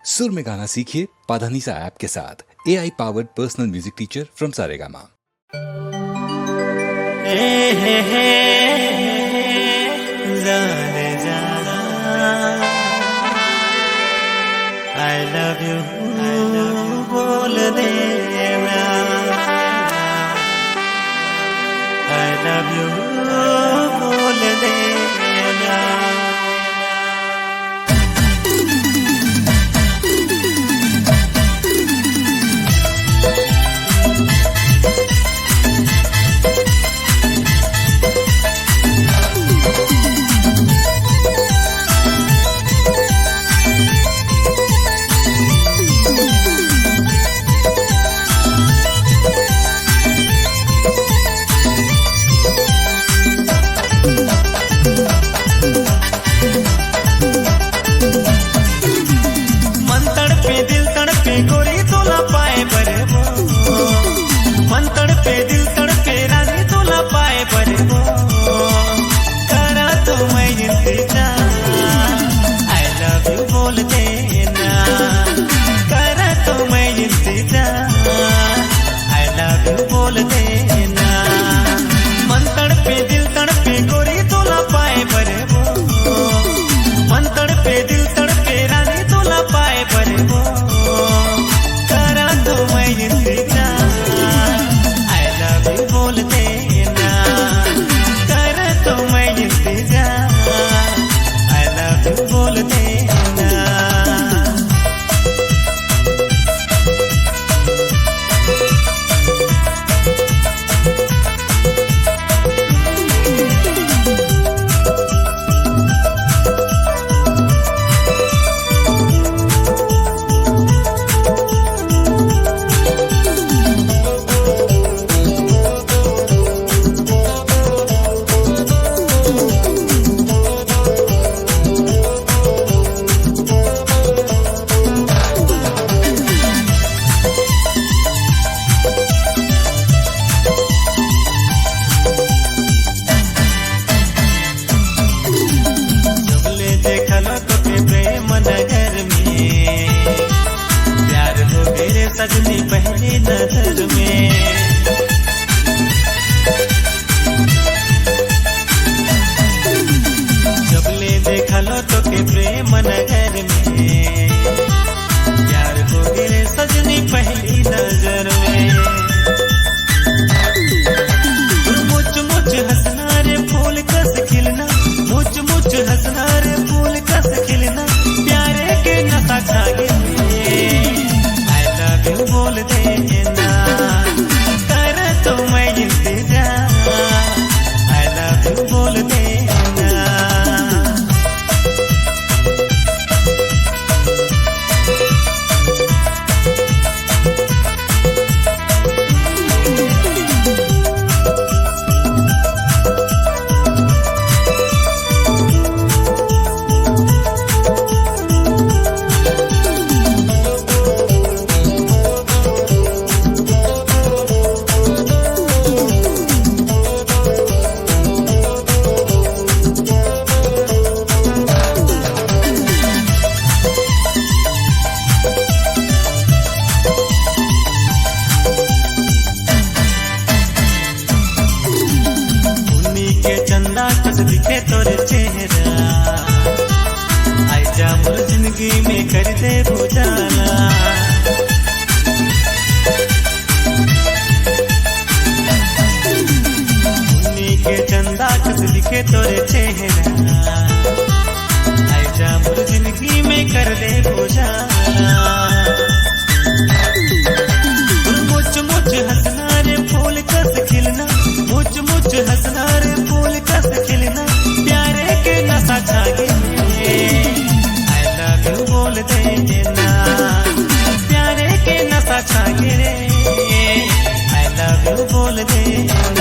सुर में गाना सीखिए पाधानीसा ऐप के साथ। AI powered personal music teacher from Saregama. I love you, बोल देना। I love you, बोल देना। सजनी पहली नजर में जब ले देखा लो तो के प्रेम नगर में प्यार हो गए सजनी पहली नजर में। मुझ मुझ हंसना रे फूल कस खिलना, मुझ मुझ हंसना रे फूल कस खिलना, प्यारे के नशा छा गए बोल देना। कर तो मैं इंतजार I love you बोल देना। दिखे तोरे चेहरा आई जा मोर जिंदगी में कर दे बुझाना। उन्हीं के चंदा कस दिखे तोरे चेहरा आई जा मोर जिंदगी में कर दे बुझाना। मुझ मुझ हंसना रे फूल कस खिलना, मुझ मुझ हंसना रे फूल कस खिलना, प्यारे के नशा छा गए I love you बोल देना। प्यारे के नशा छा गए I love you बोल देना।